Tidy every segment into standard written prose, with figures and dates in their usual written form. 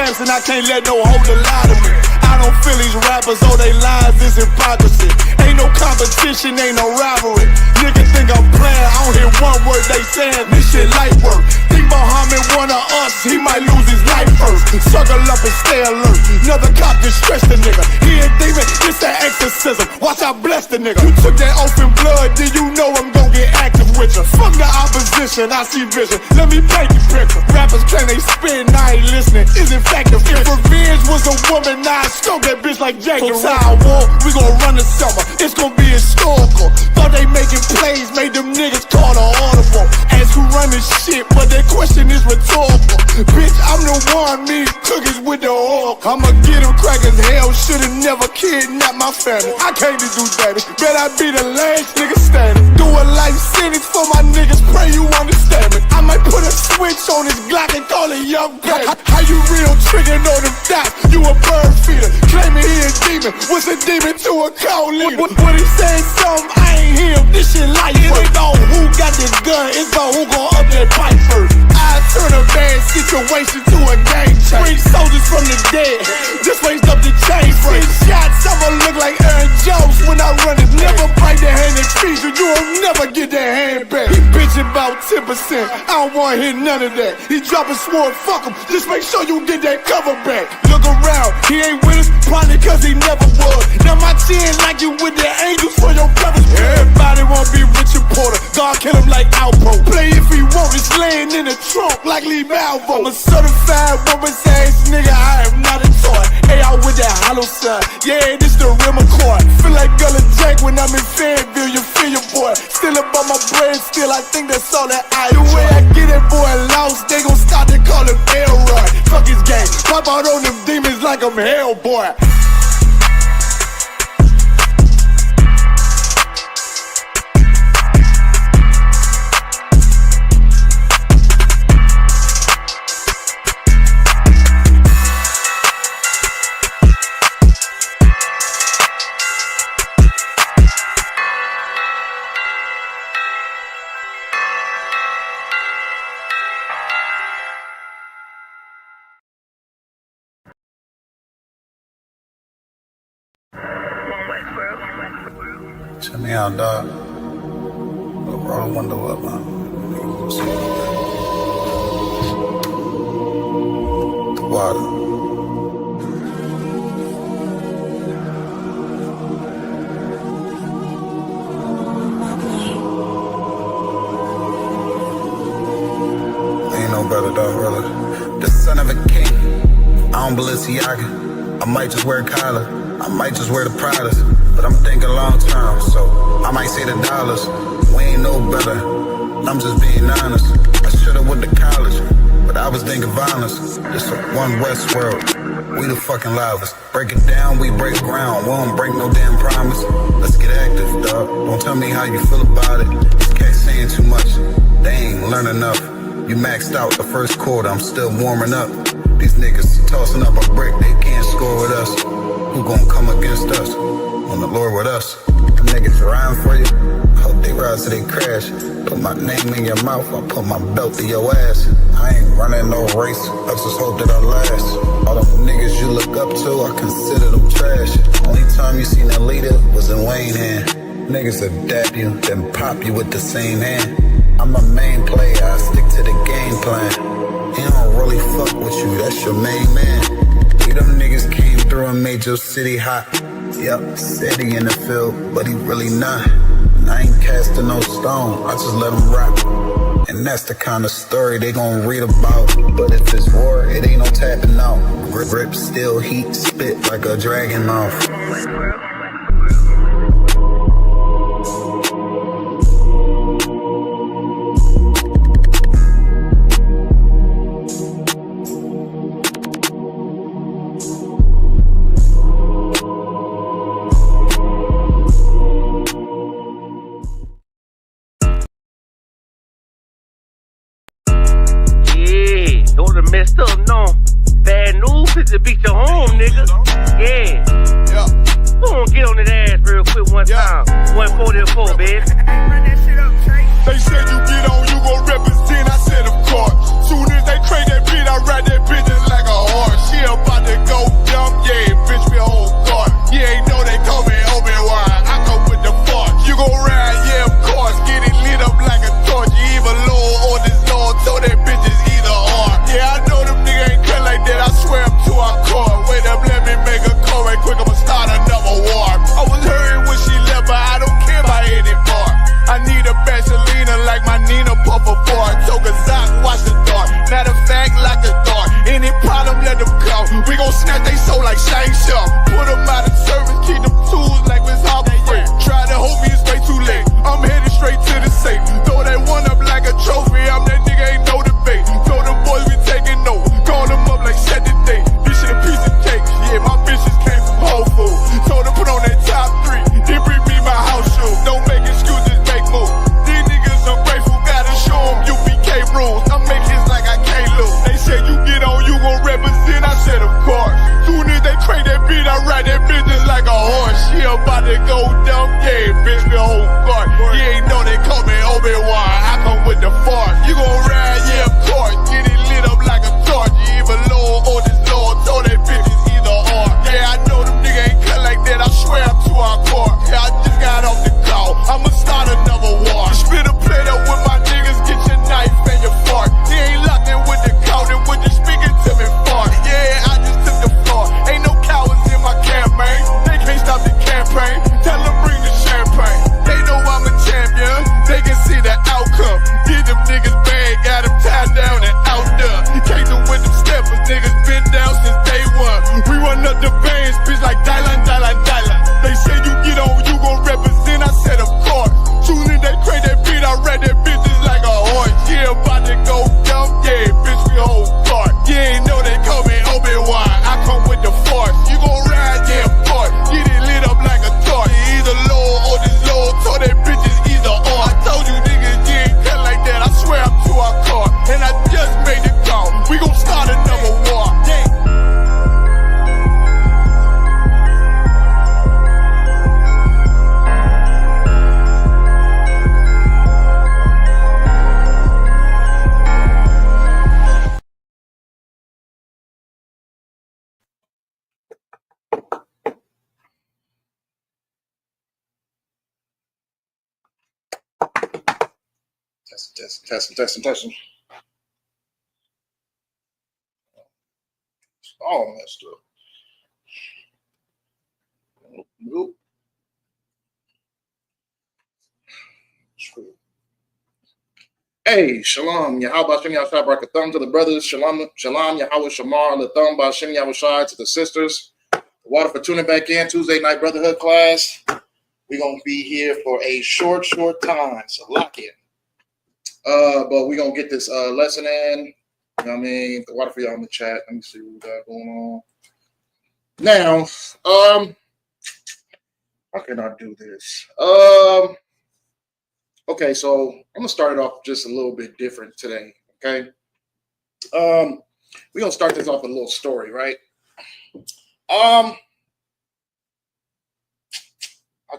stamps and I can't let no holder lie to me. I don't feel these rappers, oh they lies is hypocrisy. Ain't no competition, ain't no rivalry. Niggas think I'm playing, I don't hear one word they saying. This shit light work. Think Muhammad one of us, he might lose his life first. Circle up and stay alert. Another cop just stressed the nigga. He a demon, it's that exorcism. Watch I bless the nigga. You took that oath in blood, then you know I'm gon' get active with you. Fuck the opposition, I see vision. Let me paint the picture. Rappers claim they spit and I ain't listening. Is in fact the If revenge was a woman, now I stroke that bitch like Jake. So time war, we gon' run the summer. It's gon' be historical. Thought they making plays, made them niggas call the audible. Ask who run this shit, but that question is rhetorical. Bitch, I'm the one, me cookies with the oil. I'ma get them crackers, hell, should've never kidnapped my family. I can't do that. Bet I be the last nigga standing. Do a life sentence for my niggas, pray you understand me. I might put a switch on this Glock and call it young baby. How you real triggering on them dots? You a bird feeder, claiming he a demon. What's a demon to a cold leader? When he said something, I ain't hear him. This shit life work. It ain't on who got this gun, it's about who gon' up that pipe first. I turn a bad situation to a game changer. Bring soldiers from the dead, just raised up the chain frame. Shots, I'ma look like Aaron Jones when I run it. Never bite the hand and feed you, you'll never get that hand back. He bitchin' about 10%, I don't wanna hear none of that. He dropping sword, fuck him, just make sure you get that cover back. Look around, he ain't with us, probably cause he never was. Now my chin like you with the angels for your brothers. Everybody wanna be Richard Porter, God kill him like Alpo. Play if he want, it's laying in the trunk like Lee Malvo. I'm a certified woman's ass nigga, I am not a toy. Hey, I with that hollow side, yeah, this the real McCoy. Feel like Gullah Jake when I'm in Fayetteville, you feel your boy. Still up on my brain, still I think that's all that I do. The way I get that boy lost, they gon' start to call him Elroy. Fuck his game, pop out on them demons like I'm Hellboy. Check me out, dog. Roll the window up, man. The water. Ain't no better, dog, really. The son of a king. I don't Balenciaga. I might just wear Kyla. I might just wear the Pradas. But I'm thinking long term, so I might say the dollars. We ain't no better, I'm just being honest. I should've went to college, but I was thinking violence. It's a one West world, we the fucking loudest. Break it down, we break ground, we don't break no damn promise. Let's get active, dog, don't tell me how you feel about it. These cats saying too much, they ain't learn enough. You maxed out the first quarter, I'm still warming up. These niggas tossing up a brick, they can't score with us. Who gon' come against us? On the Lord with us. Them niggas riding for you, hope they rise till they crash. Put my name in your mouth, I put my belt to your ass. I ain't running no race, I just hope that I last. All them niggas you look up to, I consider them trash. Only time you seen that leader was in Wayne hand. Niggas will dab you, then pop you with the same hand. I'm a main player, I stick to the game plan. He don't really fuck with you, that's your main man. Them niggas came through and made your city hot. Yep, said he in the field, but he really not. And I ain't casting no stone, I just let him rock. And that's the kind of story they gon' read about. But if it's war, it ain't no tapping out. Grip, still heat, spit like a dragon mouth. Messed up, no. Bad news is to beat your home, nigga. Yeah. Go on, get on that ass real quick one time. 144, baby. They said you get on, you gon' represent. I said, of course. Soon as they crank that beat, I ride that bitch just like a horse. She the bands, bitch, like Dylan. They say you get on, you gon' represent. I said, of course. Soon as they crank that beat, I read that bitch just like a horse. Yeah, about to go dumb, yeah, bitch, we hold part. You ain't know they call me Obi-Wan. I come with the force. You gon' ride, yeah, part. Get it lit up like a torch. Either low or this low, told that bitch is either or. I told you niggas, you ain't cut like that. I swear I'm to our car. And I just made the call. We gon' start another war. Yeah. Testing. It's all messed up. Nope. Hey, shalom, Yahweh Shem Yahweh Barakatham to the brothers, shalom, Yahweh Shamar, Latham by Shem Yahweh Shai to the sisters. The water for tuning back in, Tuesday night brotherhood class. We're going to be here for a short time, so lock in. But we're going to get this lesson in. You know what I mean? The water for y'all in the chat. Let me see what we got going on. Now, how can I do this? Okay, so I'm going to start it off just a little bit different today, okay? We're going to start this off with a little story, right? How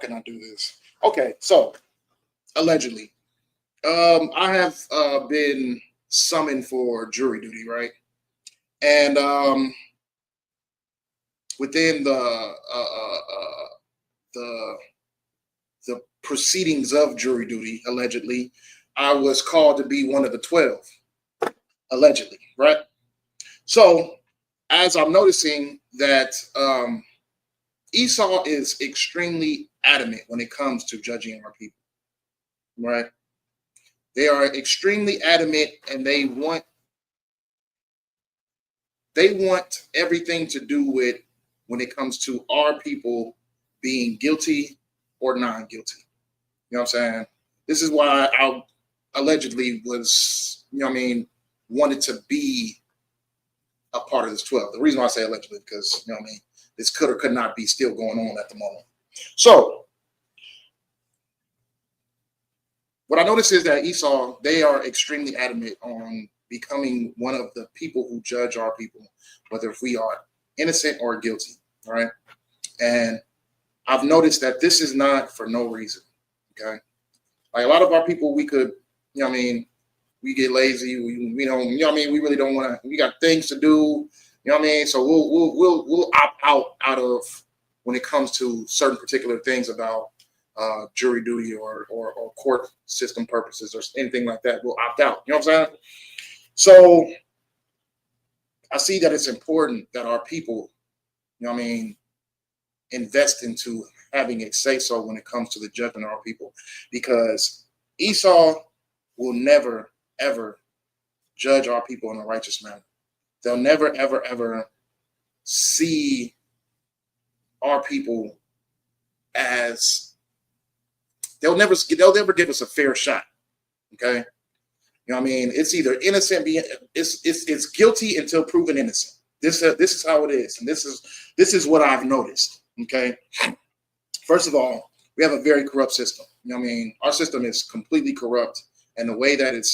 can I do this? Okay, so allegedly, I have been summoned for jury duty, right? And within the proceedings of jury duty, allegedly, I was called to be one of the 12, allegedly, right? So as I'm noticing that Esau is extremely adamant when it comes to judging our people, right? They are extremely adamant, and they want everything to do with when it comes to our people being guilty or non-guilty. You know what I'm saying? This is why I allegedly was, you know what I mean, wanted to be a part of this 12. The reason why I say allegedly, because, you know what I mean, this could or could not be still going on at the moment. So what I noticed is that Esau, they are extremely adamant on becoming one of the people who judge our people, whether if we are innocent or guilty, all right? And I've noticed that this is not for no reason, okay? Like a lot of our people, we could, you know what I mean, we get lazy, we don't, you know what I mean, we really don't want to, we got things to do, you know what I mean? So we'll opt out of when it comes to certain particular things about jury duty or court system purposes or anything like that. We'll opt out. You know what I'm saying? So I see that it's important that our people, you know what I mean, invest into having a say so when it comes to the judgment of our people, because Esau will never, ever judge our people in a righteous manner. They'll never, ever, ever see our people as they'll never give us a fair shot. Okay. You know what I mean? It's either innocent, it's guilty until proven innocent. This is how it is. And this is what I've noticed. Okay. First of all, we have a very corrupt system. You know what I mean? Our system is completely corrupt. And the way that it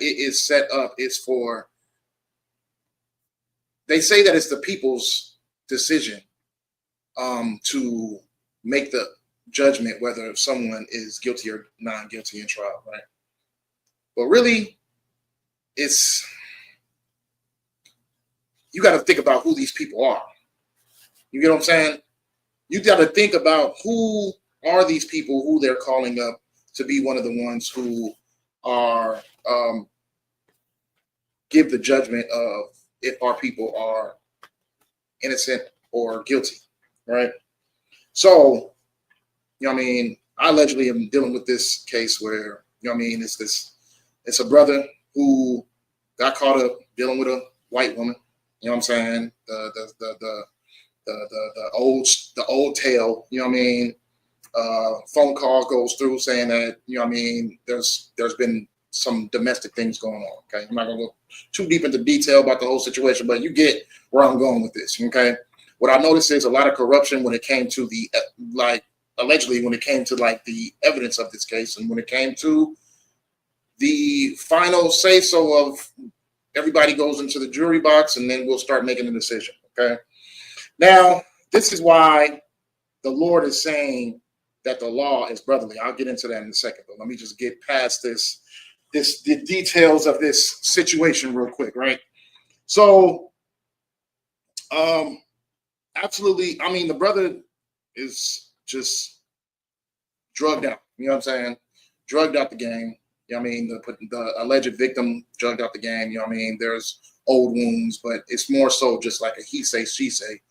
is set up is for, they say that it's the people's decision to make the judgment whether someone is guilty or non-guilty in trial, right? But really, you got to think about who these people are. You get what I'm saying? You got to think about who are these people who they're calling up to be one of the ones who are give the judgment of if our people are innocent or guilty, right? So, you know what I mean? I allegedly am dealing with this case where, you know what I mean, it's a brother who got caught up dealing with a white woman. You know what I'm saying? the old tale, you know what I mean? Phone call goes through saying that, you know what I mean, there's been some domestic things going on. Okay. I'm not gonna go too deep into detail about the whole situation, but you get where I'm going with this. Okay. What I noticed is a lot of corruption when it came to the allegedly when it came to like the evidence of this case, and when it came to the final say so of everybody goes into the jury box, and then we'll start making a decision. Okay. Now, this is why the Lord is saying that the law is brotherly. I'll get into that in a second, but let me just get past the details of this situation real quick, right? So, absolutely. I mean, the brother is just drugged out. You know what I'm saying? Drugged out the game. You know what I mean? The alleged victim drugged out the game. You know what I mean? There's old wounds, but it's more so just like a he say, she say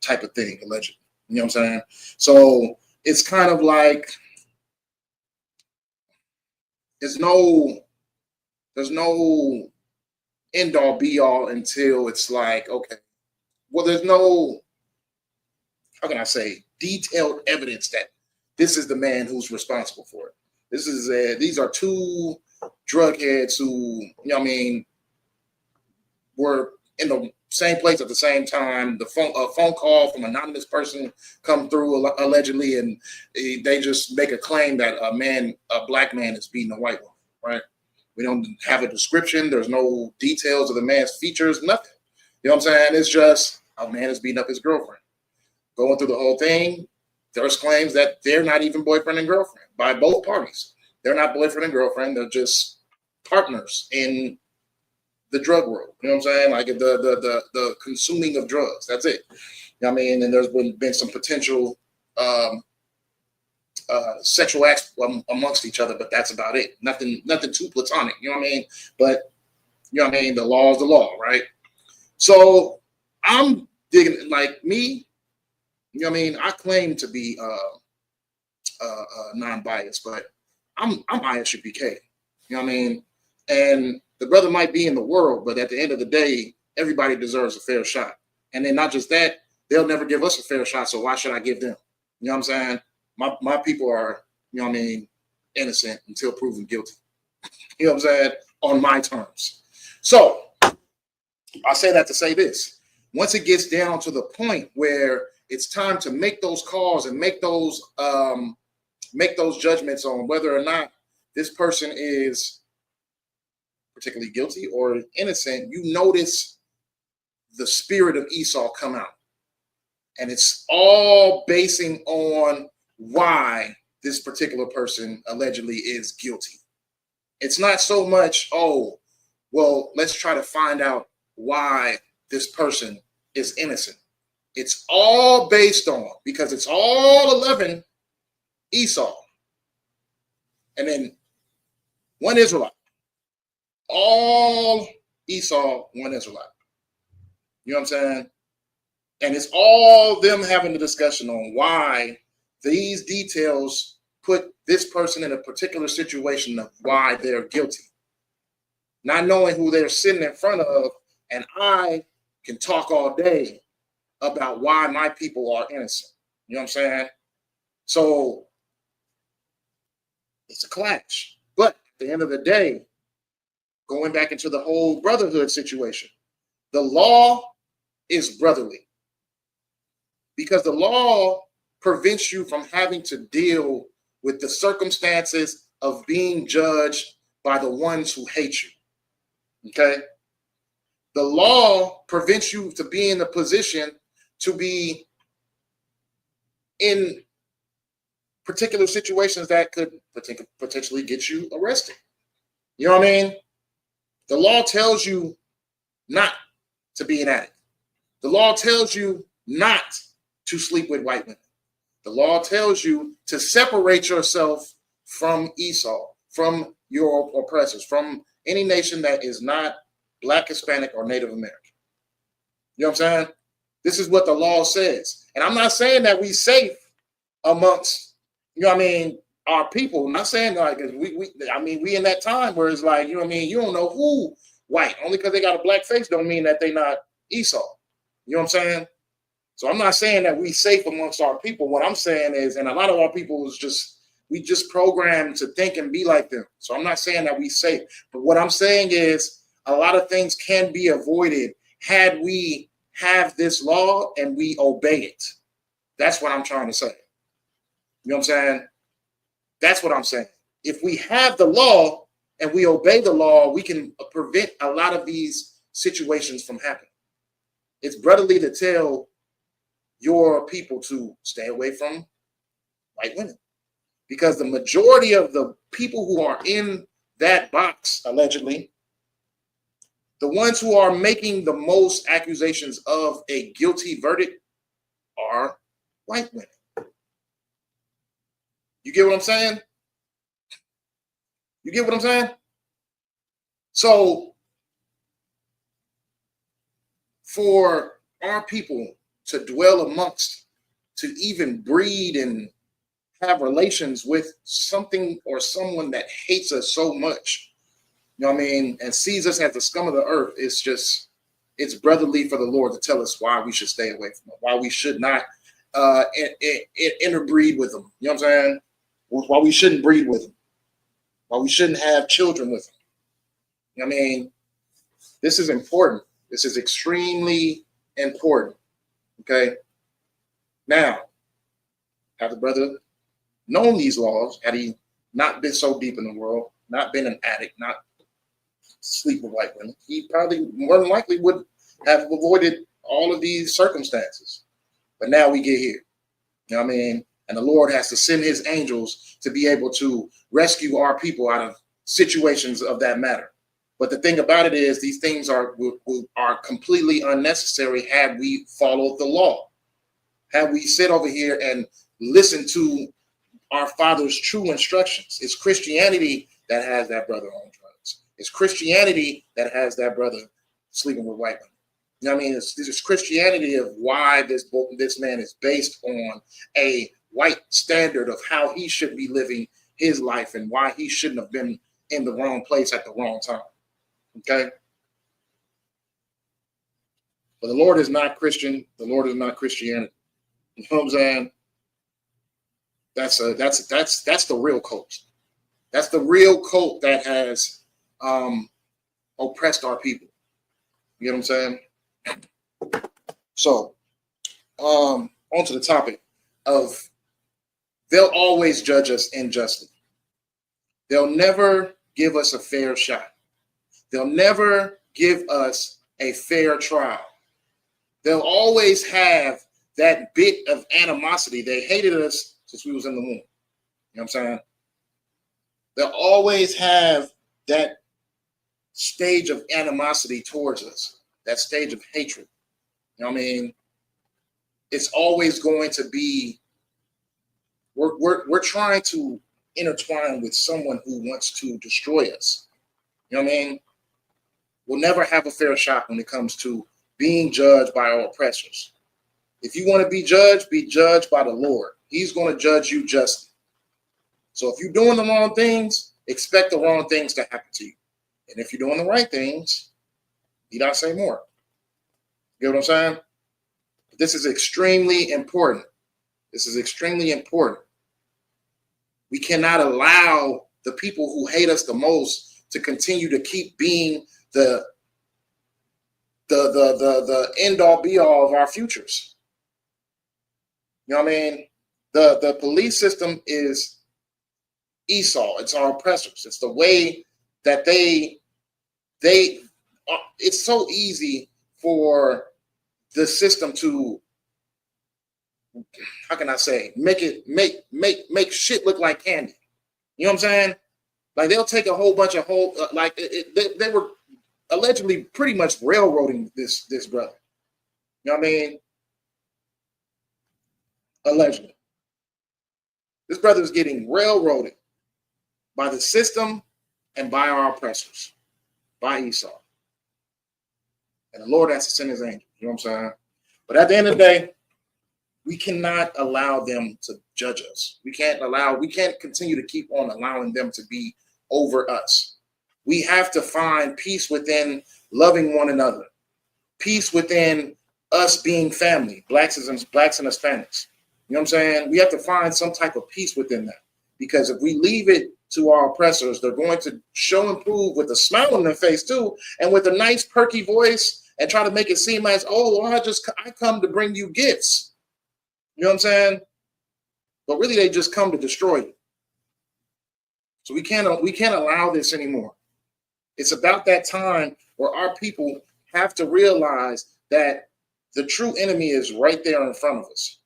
type of thing, allegedly. You know what I'm saying? So it's kind of like there's no end all be all until it's like, okay, well, there's no, how can I say, detailed evidence that this is the man who's responsible for it. These are two drug heads who, you know what I mean, were in the same place at the same time. A phone call from an anonymous person come through allegedly, and they just make a claim that a black man is beating a white woman, right? We don't have a description. There's no details of the man's features, nothing. You know what I'm saying? It's just a man is beating up his girlfriend. Going through the whole thing, there's claims that they're not even boyfriend and girlfriend by both parties. They're not boyfriend and girlfriend. They're just partners in the drug world. You know what I'm saying? Like the consuming of drugs. That's it. You know what I mean? And there's been some potential sexual acts amongst each other, but that's about it. Nothing too platonic. You know what I mean? But you know what I mean? The law is the law, right? So I'm digging, like me, you know what I mean? I claim to be non-biased, but I'm Isupk. You know what I mean? And the brother might be in the world, but at the end of the day, everybody deserves a fair shot. And then not just that, they'll never give us a fair shot, so why should I give them? You know what I'm saying? My people are, you know what I mean, innocent until proven guilty. You know what I'm saying? On my terms. So I say that to say this. Once it gets down to the point where it's time to make those calls and make those judgments on whether or not this person is particularly guilty or innocent, you notice the spirit of Esau come out. And it's all basing on why this particular person allegedly is guilty. It's not so much, oh, well, let's try to find out why this person is innocent. It's all based on, because it's all 11 Esau. And then one Israelite. All Esau, one Israelite. You know what I'm saying? And it's all them having a discussion on why these details put this person in a particular situation of why they're guilty. Not knowing who they're sitting in front of, and I can talk all day about why my people are innocent. You know what I'm saying? So it's a clash. But at the end of the day, going back into the whole brotherhood situation, the law is brotherly. Because the law prevents you from having to deal with the circumstances of being judged by the ones who hate you. Okay? The law prevents you to be in a position to be in particular situations that could potentially get you arrested. You know what I mean? The law tells you not to be an addict. The law tells you not to sleep with white women. The law tells you to separate yourself from Esau, from your oppressors, from any nation that is not Black, Hispanic, or Native American. You know what I'm saying? This is what the law says. And I'm not saying that we safe amongst, you know what I mean, our people. I'm not saying like we in that time where it's like, you know what I mean, you don't know who white. Only because they got a black face don't mean that they not Esau. You know what I'm saying? So I'm not saying that we safe amongst our people. What I'm saying is, and a lot of our people is just, we just programmed to think and be like them. So I'm not saying that we safe, but what I'm saying is a lot of things can be avoided had we have this law and we obey it. That's what I'm trying to say. You know what I'm saying? That's what I'm saying. If we have the law and we obey the law, we can prevent a lot of these situations from happening. It's brotherly to tell your people to stay away from white women, because the majority of the people who are in that box, allegedly, the ones who are making the most accusations of a guilty verdict are white women. You get what I'm saying? You get what I'm saying? So for our people to dwell amongst, to even breed and have relations with something or someone that hates us so much, you know what I mean, and sees us as the scum of the earth, it's just, it's brotherly for the Lord to tell us why we should stay away from them, why we should not interbreed with them. You know what I'm saying? Why we shouldn't breed with them, why we shouldn't have children with them. You know what I mean? This is important. This is extremely important. Okay. Now, have the brother known these laws, had he not been so deep in the world, not been an addict, not sleep with white women, he probably more than likely would have avoided all of these circumstances. But now we get here. You know what I mean? And the Lord has to send his angels to be able to rescue our people out of situations of that matter. But the thing about it is, these things are completely unnecessary had we followed the law. Had we sit over here and listen to our Father's true instructions. It's Christianity that has that brother on drugs. It's Christianity that has that brother sleeping with white women. You know what I mean? It's Christianity of why this man is based on a white standard of how he should be living his life and why he shouldn't have been in the wrong place at the wrong time. Okay? But the Lord is not Christian. The Lord is not Christianity. You know what I'm saying? That's the real cult. That's the real cult that has oppressed our people. You know what I'm saying? So, on to the topic of, they'll always judge us unjustly. They'll never give us a fair shot. They'll never give us a fair trial. They'll always have that bit of animosity. They hated us since we was in the womb. You know what I'm saying? They'll always have that stage of animosity towards us, that stage of hatred. You know what I mean? It's always going to be, we're trying to intertwine with someone who wants to destroy us. You know what I mean? We'll never have a fair shot when it comes to being judged by our oppressors. If you want to be judged by the Lord. He's going to judge you justly. So if you're doing the wrong things, expect the wrong things to happen to you. And if you're doing the right things, he don't say more. You get what I'm saying? This is extremely important. This is extremely important. We cannot allow the people who hate us the most to continue to keep being the end all be all of our futures. You know what I mean? The police system is Esau. It's our oppressors. It's the way that they it's so easy for the system to, how can I say, make shit look like candy. You know what I'm saying? Like they'll take a whole bunch of they were allegedly pretty much railroading this brother. You know what I mean? Allegedly. This brother is getting railroaded by the system and by our oppressors, by Esau. And the Lord has to send his angels. You know what I'm saying? But at the end of the day, we cannot allow them to judge us. We can't continue to keep on allowing them to be over us. We have to find peace within loving one another, peace within us being family, blacks and Hispanics. You know what I'm saying? We have to find some type of peace within that, because if we leave it to our oppressors, they're going to show and prove with a smile on their face too, and with a nice perky voice, and try to make it seem as, oh, well, I come to bring you gifts. You know what I'm saying? But really, they just come to destroy you. So we can't allow this anymore. It's about that time where our people have to realize that the true enemy is right there in front of us.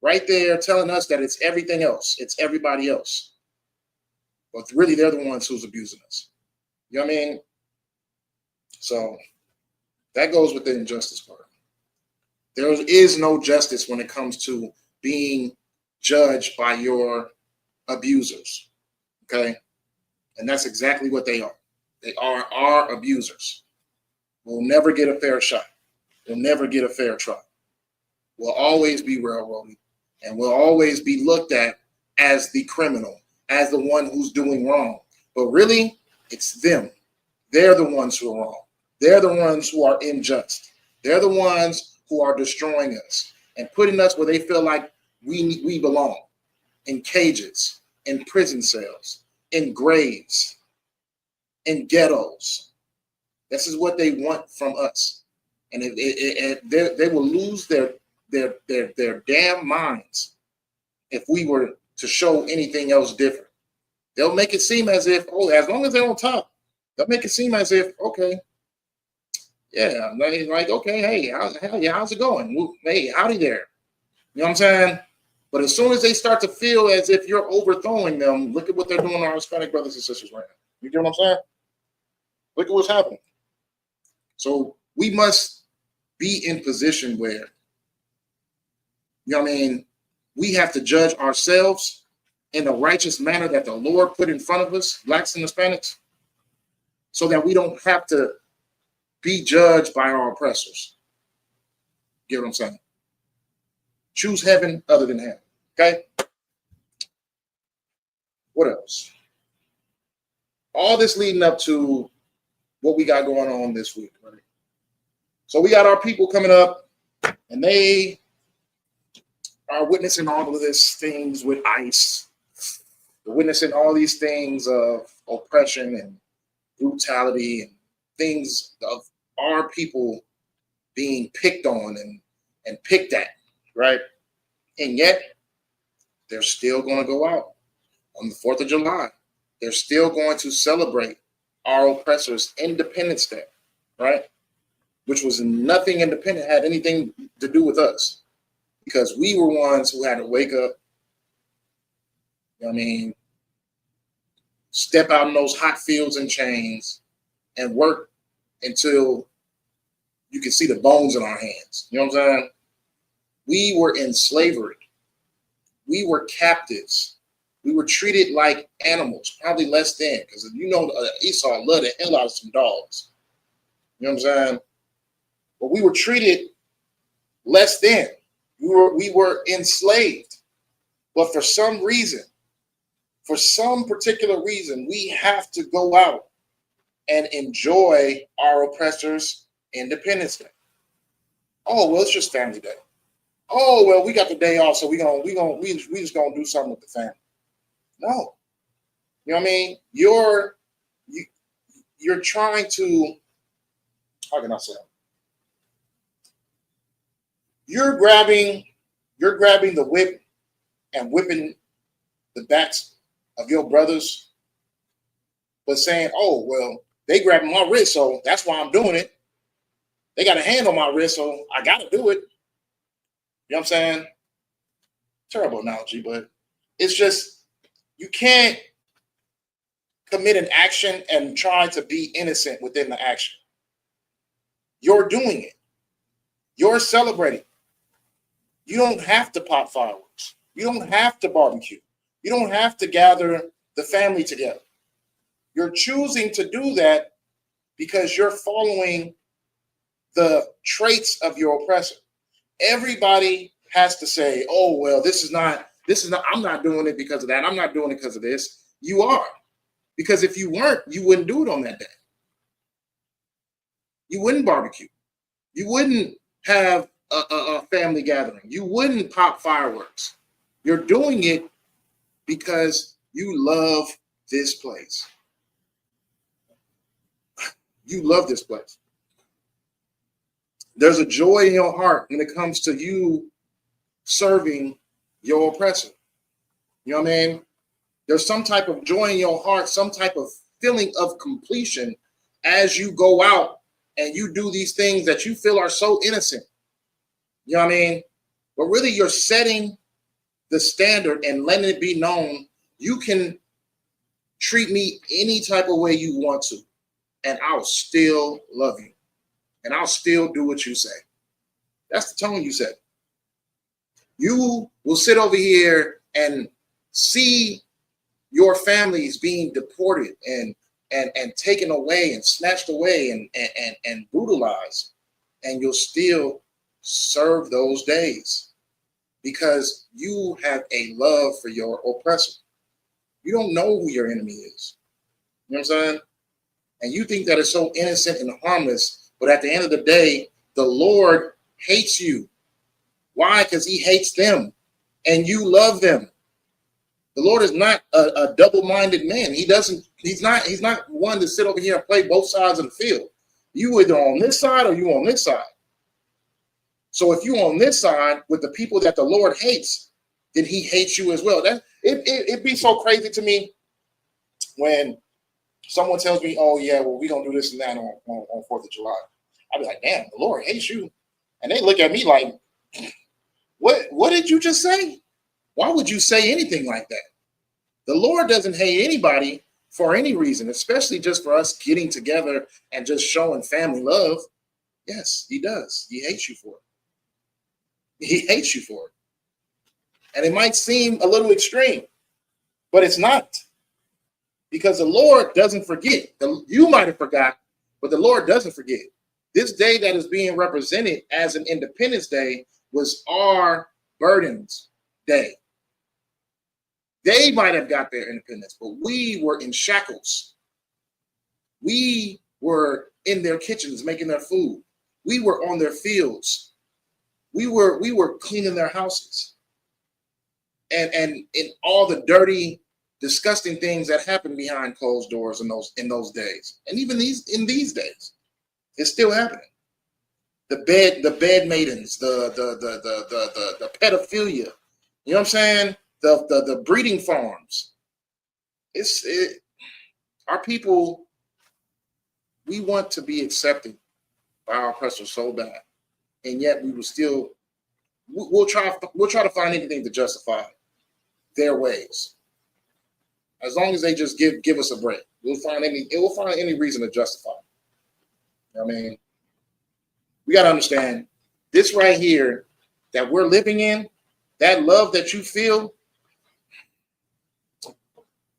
Right there telling us that it's everything else. It's everybody else. But really, they're the ones who's abusing us. You know what I mean? So that goes with the injustice part. There is no justice when it comes to being judged by your abusers. Okay? And that's exactly what they are. They are our abusers. We'll never get a fair shot. We'll never get a fair trial. We'll always be railroaded, and we'll always be looked at as the criminal, as the one who's doing wrong. But really, it's them. They're the ones who are wrong. They're the ones who are unjust. They're the ones who are destroying us and putting us where they feel like we belong, in cages, in prison cells, in graves, in ghettos. This is what they want from us. And they will lose their damn minds if we were to show anything else different. They'll make it seem as if, oh, as long as they're on top, they'll make it seem as if, okay, yeah, like, okay, hey, how's it going? Hey, howdy there. You know what I'm saying? But as soon as they start to feel as if you're overthrowing them, look at what they're doing to our Hispanic brothers and sisters right now. You get what I'm saying? Look at what's happening. So we must be in position where, you know what I mean, we have to judge ourselves in the righteous manner that the Lord put in front of us, blacks and Hispanics, so that we don't have to be judged by our oppressors. Get what I'm saying? Choose heaven other than heaven. Okay? What else? All this leading up to what we got going on this week, right? So we got our people coming up, and they are witnessing all of these things with ICE. They're witnessing all these things of oppression and brutality and things of our people being picked on and picked at, right? And yet, they're still going to go out on the 4th of July. They're still going to celebrate our oppressors' Independence Day, right? Which was nothing independent, had anything to do with us, because we were ones who had to wake up, you know what I mean, step out in those hot fields and chains and work until you can see the bones in our hands. You know what I'm saying? We were in slavery. We were captives. We were treated like animals, probably less than, because you know Esau loved the hell out of some dogs. You know what I'm saying? But we were treated less than. We were enslaved. But for some reason, for some particular reason, we have to go out and enjoy our oppressors' Independence Day. Oh, well, it's just family day. Oh, well, we got the day off, so we just gonna do something with the family. No. You know what I mean? You're trying to, how can I say it? You're grabbing the whip and whipping the backs of your brothers, but saying, oh, well, they grabbing my wrist, so that's why I'm doing it. They got a hand on my wrist, so I got to do it. You know what I'm saying? Terrible analogy, but it's just, you can't commit an action and try to be innocent within the action. You're doing it. You're celebrating. You don't have to pop fireworks. You don't have to barbecue. You don't have to gather the family together. You're choosing to do that because you're following the traits of your oppressor. Everybody has to say, oh, well, this is not, I'm not doing it because of that. I'm not doing it because of this. You are. Because if you weren't, you wouldn't do it on that day. You wouldn't barbecue. You wouldn't have a family gathering. You wouldn't pop fireworks. You're doing it because you love this place. You love this place. There's a joy in your heart when it comes to you serving your oppressor. You know what I mean? There's some type of joy in your heart, some type of feeling of completion as you go out and you do these things that you feel are so innocent. You know what I mean? But really, you're setting the standard and letting it be known you can treat me any type of way you want to, and I'll still love you. And I'll still do what you say. That's the tone you set. You will sit over here and see your families being deported and taken away and snatched away and brutalized, and you'll still serve those days because you have a love for your oppressor. You don't know who your enemy is. You know what I'm saying? And you think that it's so innocent and harmless, but at the end of the day, the Lord hates you. Why? Because he hates them and you love them. The Lord is not a double-minded man. He's not one to sit over here and play both sides of the field. You either on this side or you on this side. So if you're on this side with the people that the Lord hates, then he hates you as well. It'd be so crazy to me when someone tells me, oh yeah, well, we're gonna do this and that on 4th of July. I'd be like, damn, the Lord hates you. And they look at me like, what did you just say? Why would you say anything like that? The Lord doesn't hate anybody for any reason, especially just for us getting together and just showing family love. Yes, he does. He hates you for it. He hates you for it. And it might seem a little extreme, but it's not. Because the Lord doesn't forget. You might have forgot, but the Lord doesn't forget. This day that is being represented as an Independence Day was our burdens day. They might have got their independence, but we were in shackles. We were in their kitchens making their food. We were on their fields. We were cleaning their houses. And in all the dirty, disgusting things that happen behind closed doors in those days. And even in these days, it's still happening. The bed maidens, the pedophilia, you know what I'm saying? The breeding farms. Our people, we want to be accepted by our oppressors so bad. And yet we will still, we'll try to find anything to justify their ways. As long as they just give us a break, it will find any reason to justify it. I mean, we got to understand this right here that we're living in, that love that you feel,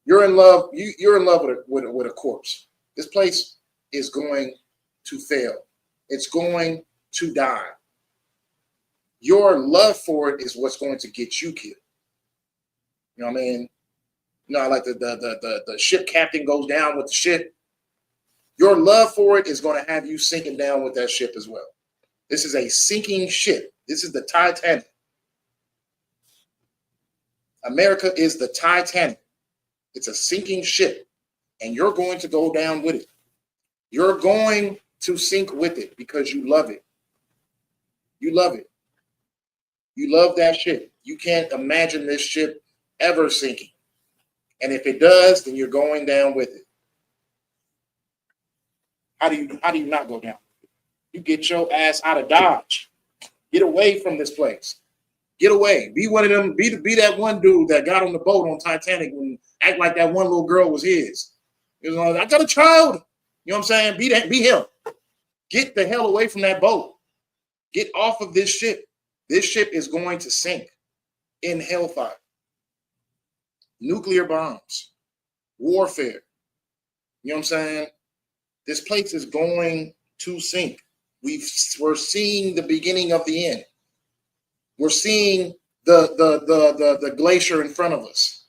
you're in love. You're in love with a corpse. This place is going to fail. It's going to die. Your love for it is what's going to get you killed. You know what I mean? You know, like the ship captain goes down with the ship. Your love for it is going to have you sinking down with that ship as well. This is a sinking ship. This is the Titanic. America is the Titanic. It's a sinking ship, and you're going to go down with it. You're going to sink with it because you love it. You love it. You love that ship. You can't imagine this ship ever sinking. And if it does, then you're going down with it. How do you not go down? You get your ass out of Dodge. Get away from this place. Get away. Be one of them. Be that one dude that got on the boat on Titanic and act like that one little girl was his. You know, I got a child. You know what I'm saying? Be him. Get the hell away from that boat. Get off of this ship. This ship is going to sink in hellfire. Nuclear bombs, warfare. You know what I'm saying? This place is going to sink. We're seeing the beginning of the end. We're seeing the glacier in front of us.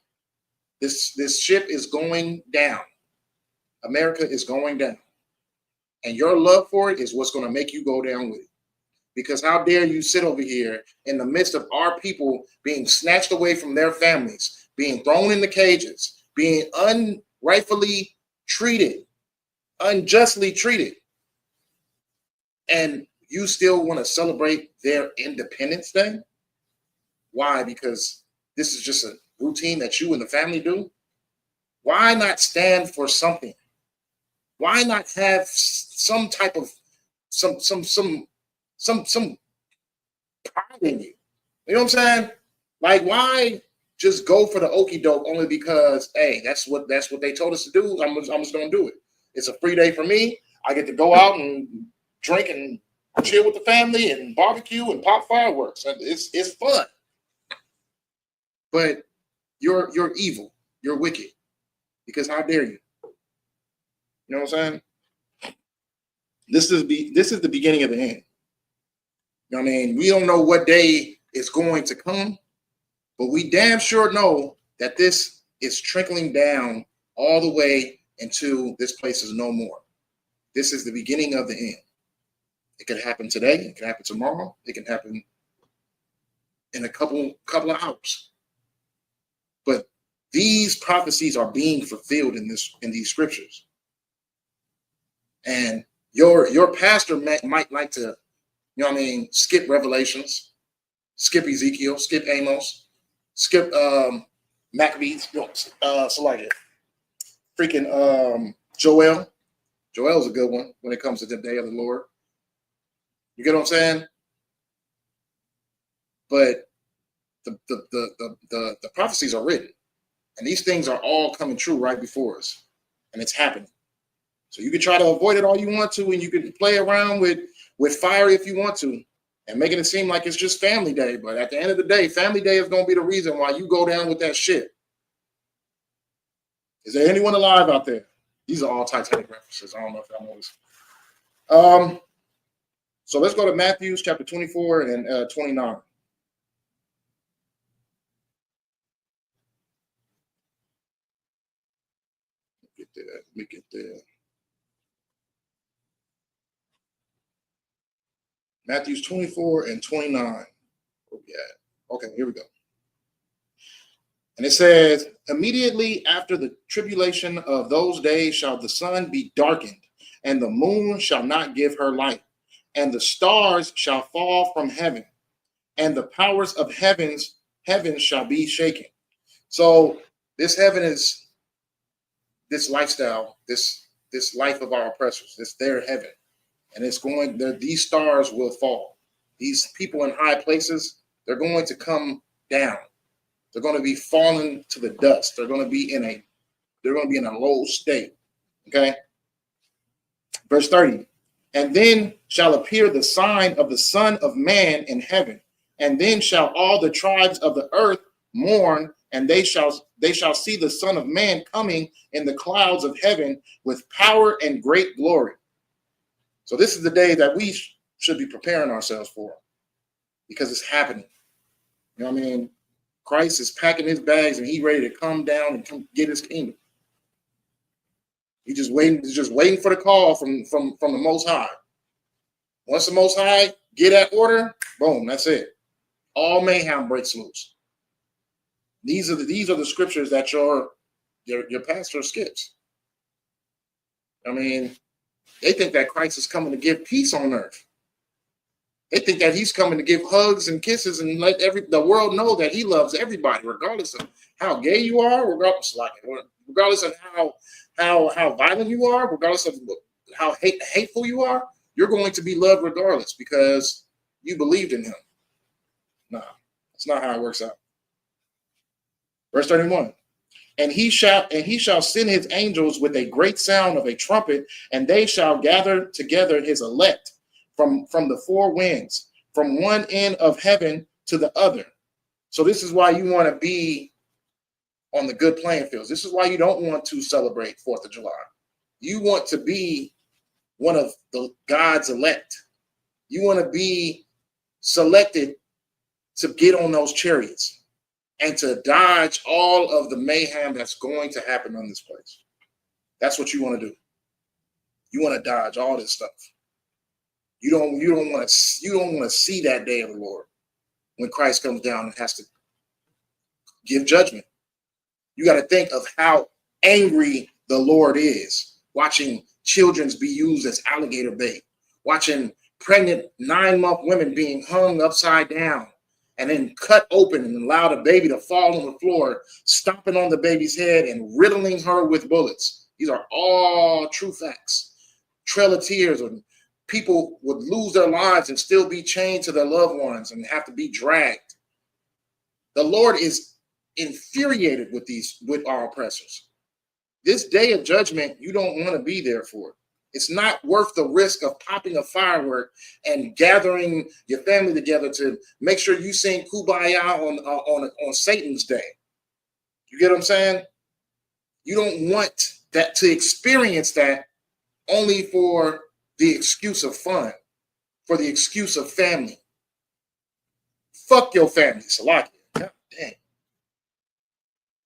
This ship is going down. America is going down. And your love for it is what's going to make you go down with it. Because how dare you sit over here in the midst of our people being snatched away from their families, being thrown into cages, being unrightfully treated, unjustly treated, and you still want to celebrate their Independence Day? Why? Because this is just a routine that you and the family do? Why not stand for something? Why not have some type of some pride in you? You know what I'm saying? Like, why just go for the okie doke only because, hey, that's what they told us to do? I'm just gonna do it. It's a free day for me. I get to go out and drink and chill with the family and barbecue and pop fireworks. It's fun. But you're evil. You're wicked. Because how dare you? You know what I'm saying? This is the beginning of the end. You know what I mean? We don't know what day is going to come, but we damn sure know that this is trickling down all the way into this place is no more. This is the beginning of the end. It could happen today. It can happen tomorrow. It can happen in a couple of hours. But these prophecies are being fulfilled in these scriptures. And your pastor might like to, you know what I mean, skip Revelations, skip Ezekiel, skip Amos, skip Maccabees, so like it. Freaking Joel. Joel's a good one when it comes to the day of the Lord. You get what I'm saying? But the prophecies are written, and these things are all coming true right before us, and it's happening. So you can try to avoid it all you want to, and you can play around with fire if you want to, and making it seem like it's just family day. But at the end of the day, family day is going to be the reason why you go down with that shit. Is there anyone alive out there? These are all Titanic references. I don't know if y'all know this. So let's go to Matthew chapter 24 and 29. Let me get there. Matthew 24 and 29. Where we at? Okay, here we go. And it says, immediately after the tribulation of those days shall the sun be darkened, and the moon shall not give her light, and the stars shall fall from heaven, and the powers of heaven shall be shaken. So this heaven is this lifestyle, this life of our oppressors. It's their heaven. And it's going there, these stars will fall. These people in high places, they're going to come down. They're going to be falling to the dust. They're going to be in a low state. Okay. Verse 30. And then shall appear the sign of the Son of Man in heaven. And then shall all the tribes of the earth mourn, and they shall see the Son of Man coming in the clouds of heaven with power and great glory. So this is the day that we should be preparing ourselves for, because it's happening. You know what I mean? Christ is packing his bags and he's ready to come down and come get his kingdom. He's just waiting for the call from the Most High. Once the Most High get that order, boom, that's it. All mayhem breaks loose. These are the scriptures that your pastor skips. I mean, they think that Christ is coming to give peace on earth. They think that he's coming to give hugs and kisses and let the world know that he loves everybody, regardless of how gay you are, regardless of how violent you are, regardless of how hateful you are. You're going to be loved regardless because you believed in him. Nah, that's not how it works out. Verse 31. And he shall send his angels with a great sound of a trumpet, and they shall gather together his elect from the four winds, from one end of heaven to the other. So this is why you want to be on the good playing fields. This is why you don't want to celebrate 4th of July. You want to be one of the God's elect. You want to be selected to get on those chariots and to dodge all of the mayhem that's going to happen on this place. That's what you want to do. You want to dodge all this stuff. You don't want to see that day of the Lord when Christ comes down and has to give judgment. You got to think of how angry the Lord is, watching children be used as alligator bait, watching pregnant 9-month women being hung upside down and then cut open and allow the baby to fall on the floor, stomping on the baby's head and riddling her with bullets. These are all true facts. Trail of tears, and people would lose their lives and still be chained to their loved ones and have to be dragged. The Lord is infuriated with our oppressors. This day of judgment, you don't want to be there for it. It's not worth the risk of popping a firework and gathering your family together to make sure you sing Kumbaya on Satan's day. You get what I'm saying? You don't want that to experience that only for the excuse of fun, for the excuse of family. Fuck your family, Salaki. God dang.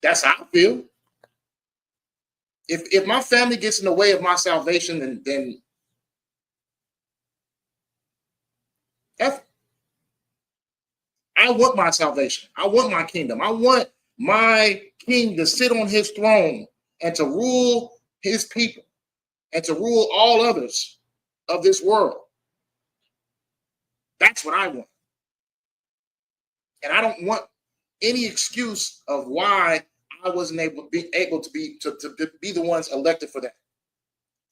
That's how I feel. If my family gets in the way of my salvation, then I want my salvation. I want my kingdom. I want my king to sit on his throne and to rule his people and to rule all others of this world. That's what I want. And I don't want any excuse of why I wasn't able to be the ones elected for that,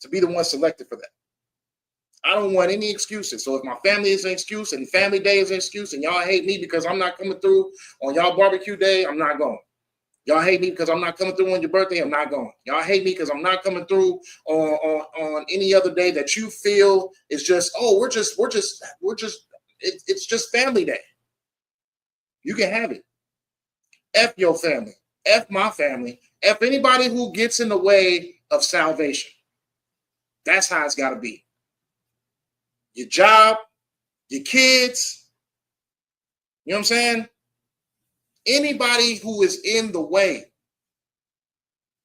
to be the ones selected for that. I don't want any excuses. So if my family is an excuse and family day is an excuse and y'all hate me because I'm not coming through on y'all barbecue day, I'm not going. Y'all hate me because I'm not coming through on your birthday, I'm not going. Y'all hate me because I'm not coming through on any other day that you feel is just, oh, it's just family day. You can have it. F your family. F my family. F anybody who gets in the way of salvation. That's how it's got to be. Your job, your kids, you know what I'm saying? Anybody who is in the way.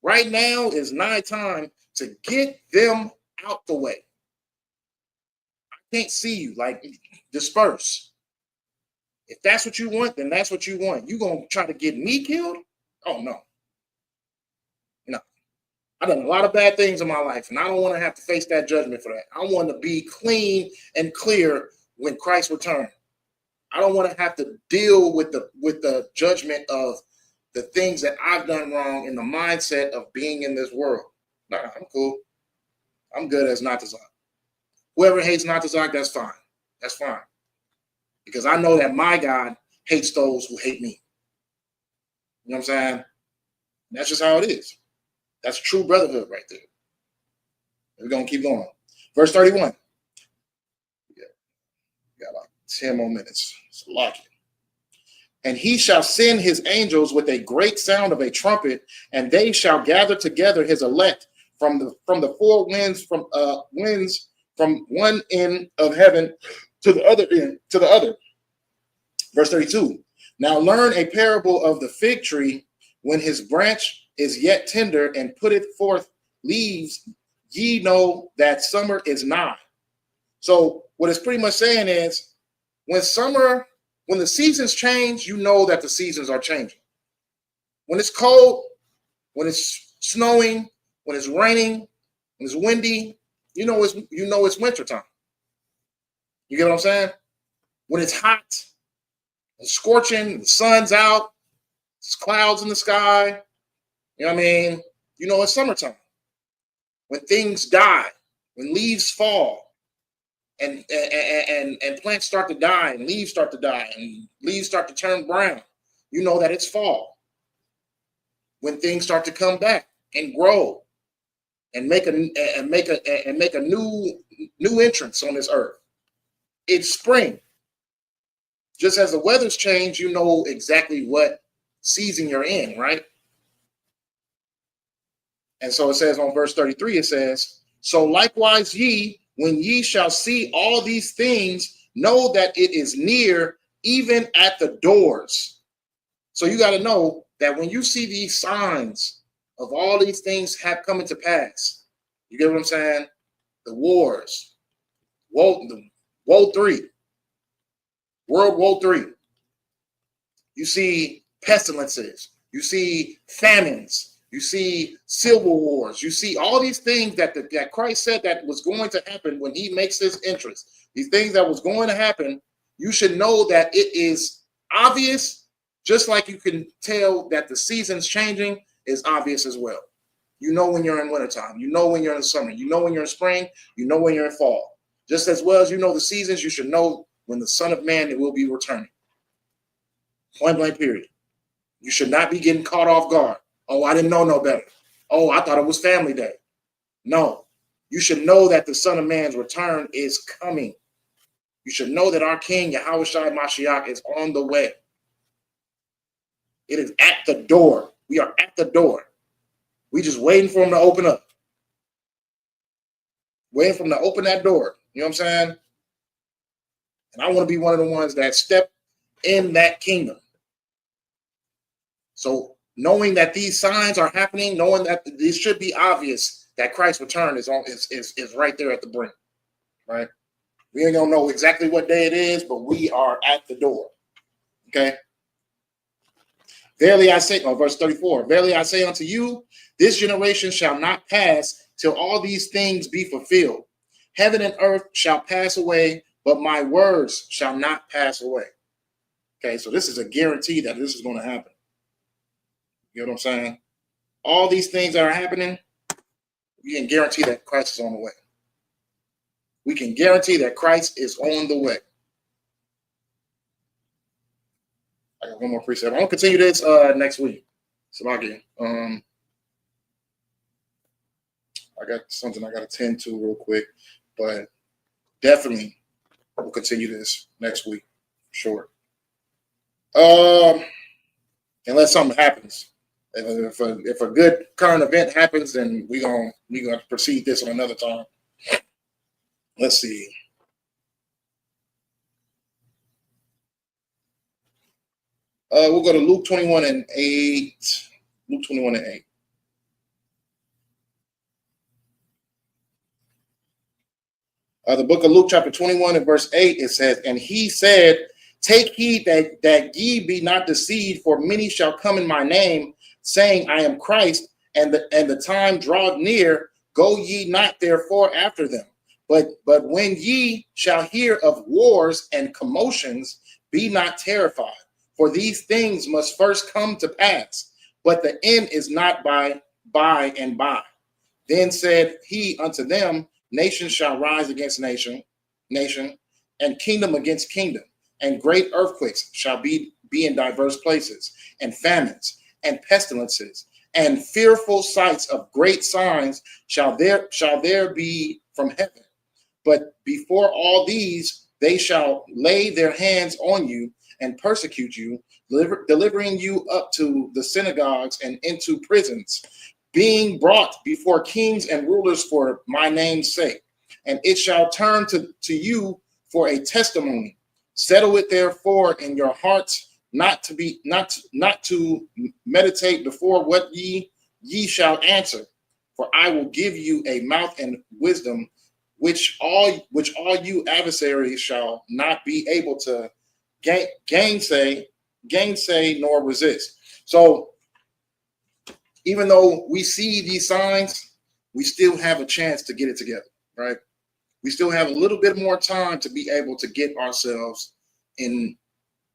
Right now is nigh time to get them out the way. I can't see you. Like, disperse. If that's what you want, then that's what you want. You gonna try to get me killed? Oh, no. No. I've done a lot of bad things in my life, and I don't want to have to face that judgment for that. I want to be clean and clear when Christ returns. I don't want to have to deal with the judgment of the things that I've done wrong in the mindset of being in this world. Nah, I'm cool. I'm good as Natazak. Whoever hates Natazak, that's fine. That's fine. Because I know that my God hates those who hate me. You know what I'm saying? That's just how it is. That's true brotherhood right there. We're going to keep going. Verse 31. Yeah. We got like 10 more minutes. So lock it. And he shall send his angels with a great sound of a trumpet, and they shall gather together his elect from the four winds, from one end of heaven to the other end, to the other. Verse 32. Now learn a parable of the fig tree. When his branch is yet tender and putteth forth leaves, ye know that summer is nigh. So what it's pretty much saying is, when the seasons change, you know that the seasons are changing. When it's cold, when it's snowing, when it's raining, when it's windy, you know it's wintertime. You get what I'm saying? When it's hot, it's scorching, the sun's out, there's clouds in the sky, you know what I mean? You know it's summertime. When things die, when leaves fall, and plants start to die, and leaves start to die, and leaves start to turn brown, you know that it's fall. When things start to come back and grow and make a new entrance on this earth, it's spring. Just as the weather's changed, you know exactly what season you're in, right? And so it says on verse 33, it says, so likewise ye, when ye shall see all these things, know that it is near, even at the doors. So you got to know that when you see these signs of all these things have coming to pass, you get what I'm saying? The wars, Woe 3. World War 3. You see pestilences. You see famines. You see civil wars. You see all these things that Christ said that was going to happen when he makes his entrance. These things that was going to happen, you should know that it is obvious, just like you can tell that the season's changing is obvious as well. You know when you're in wintertime. You know when you're in summer. You know when you're in spring. You know when you're in fall. Just as well as you know the seasons, you should know when the Son of Man will be returning. Point blank period. You should not be getting caught off guard. Oh, I didn't know no better. Oh, I thought it was family day. No. You should know that the Son of Man's return is coming. You should know that our King, Yahushua Mashiach, is on the way. It is at the door. We are at the door. We just waiting for him to open up. Waiting for him to open that door. You know what I'm saying? And I want to be one of the ones that step in that kingdom. So knowing that these signs are happening, knowing that this should be obvious that Christ's return is right there at the brink, right? We ain't gonna know exactly what day it is, but we are at the door. Okay. Verily I say, verse 34, verily I say unto you, this generation shall not pass till all these things be fulfilled. Heaven and earth shall pass away, but my words shall not pass away. Okay, so this is a guarantee that this is going to happen. You know what I'm saying? All these things that are happening, we can guarantee that Christ is on the way. We can guarantee that Christ is on the way. I got one more precept. I'm going to continue this next week. Salaki. I got something I got to tend to real quick, but definitely we'll continue this next week. Sure. Unless something happens. If a good current event happens, then we're gonna proceed this on another time. Let's see. We'll go to Luke 21 and 8. Luke 21 and 8. The book of Luke, chapter 21 and verse 8, it says, and he said, take heed that ye be not deceived, for many shall come in my name, saying, I am Christ, and the time draweth near. Go ye not therefore after them. But when ye shall hear of wars and commotions, be not terrified. For these things must first come to pass, but the end is not by and by. Then said he unto them, nation shall rise against nation, and kingdom against kingdom, and great earthquakes shall be in diverse places, and famines, and pestilences, and fearful sights of great signs shall there be from heaven. But before all these, they shall lay their hands on you and persecute you, delivering you up to the synagogues and into prisons, being brought before kings and rulers for my name's sake. And it shall turn to you for a testimony. Settle it therefore in your hearts, not to meditate before what ye shall answer. For I will give you a mouth and wisdom, which all you adversaries shall not be able to gainsay nor resist. So even though we see these signs, we still have a chance to get it together, right? We still have a little bit more time to be able to get ourselves in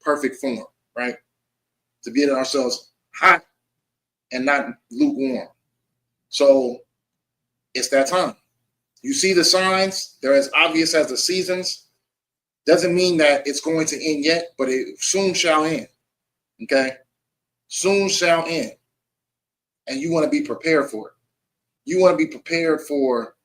perfect form, right? To get ourselves hot and not lukewarm. So it's that time. You see the signs, they're as obvious as the seasons. Doesn't mean that it's going to end yet, but it soon shall end. Okay? Soon shall end. And you want to be prepared for it. You want to be prepared for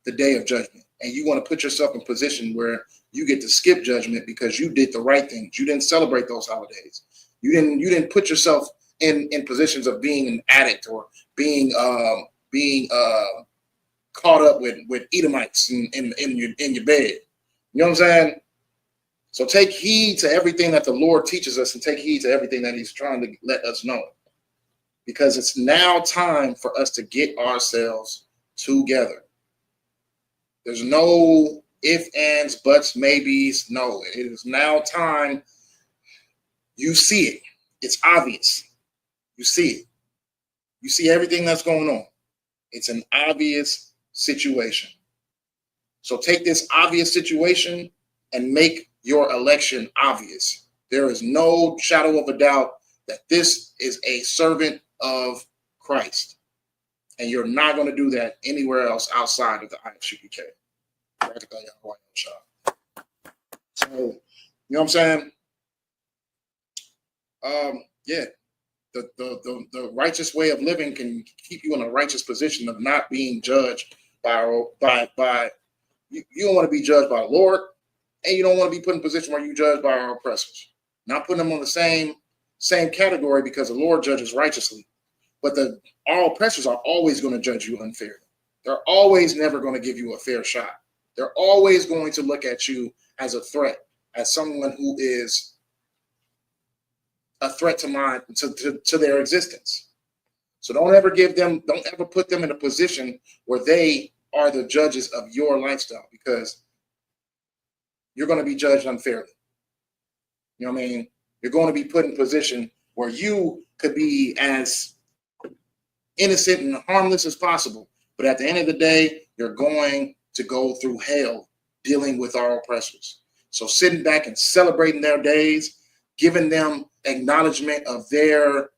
the day of judgment. And you want to put yourself in a position where you get to skip judgment because you did the right things. You didn't celebrate those holidays. You didn't put yourself in positions of being an addict or being caught up with Edomites in your bed. You know what I'm saying? So take heed to everything that the Lord teaches us and take heed to everything that he's trying to let us know. Because it's now time for us to get ourselves together. There's no if, ands, buts, maybes. No, it is now time. You see it. It's obvious. You see it. You see everything that's going on. It's an obvious situation. So take this obvious situation and make your election obvious. There is no shadow of a doubt that this is a servant of Christ. And you're not going to do that anywhere else outside of the Isupk. So, you know what I'm saying? Yeah. The righteous way of living can keep you in a righteous position of not being judged by you don't want to be judged by the Lord, and you don't want to be put in a position where you judge by our oppressors. Not putting them on the same category, because the Lord judges righteously, but our oppressors are always going to judge you unfairly. They're always never going to give you a fair shot. They're always going to look at you as a threat, as someone who is a threat to their existence. So don't ever put them in a position where they are the judges of your lifestyle, because you're going to be judged unfairly. You know what I mean? You're going to be put in a position where you could be as innocent and harmless as possible, but at the end of the day, you're going to go through hell dealing with our oppressors. So sitting back and celebrating their days, giving them acknowledgement of their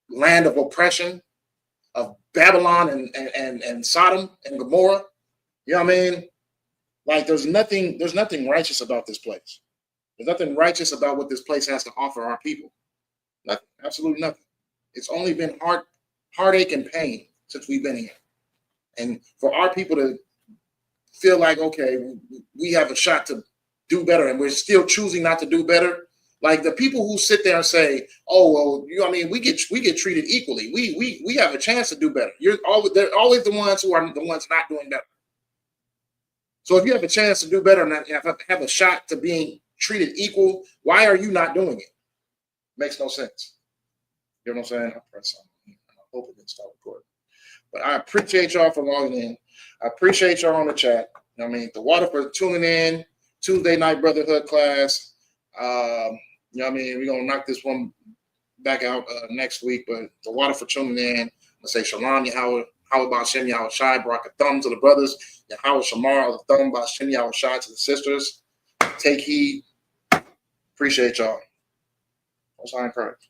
land of oppression, of Babylon and Sodom and Gomorrah. You know what I mean? Like there's nothing righteous about this place. There's nothing righteous about what this place has to offer our people. Nothing, absolutely nothing. It's only been heartache and pain since we've been here. And for our people to feel like, okay, we have a shot to do better, and we're still choosing not to do better. Like the people who sit there and say, "Oh, well, you know, I mean, we get treated equally. We have a chance to do better." They're always the ones who are the ones not doing better. So if you have a chance to do better and have a shot to being treated equal, why are you not doing it? Makes no sense. You know what I'm saying? I'll press something. I hope it didn't stop recording. But I appreciate y'all for logging in. I appreciate y'all on the chat. You know what I mean? The water for tuning in. Tuesday night brotherhood class. You know what I mean? We're going to knock this one back out next week. But the water for tuning in. I'm going to say Shalom, Yahweh, How about Shem, Yahweh Shai, Barak a thumb to the brothers. Yahweh Shamar, the thumb by Shem, Yahweh Shai to the sisters. Take heed. Appreciate y'all. Most high in Christ.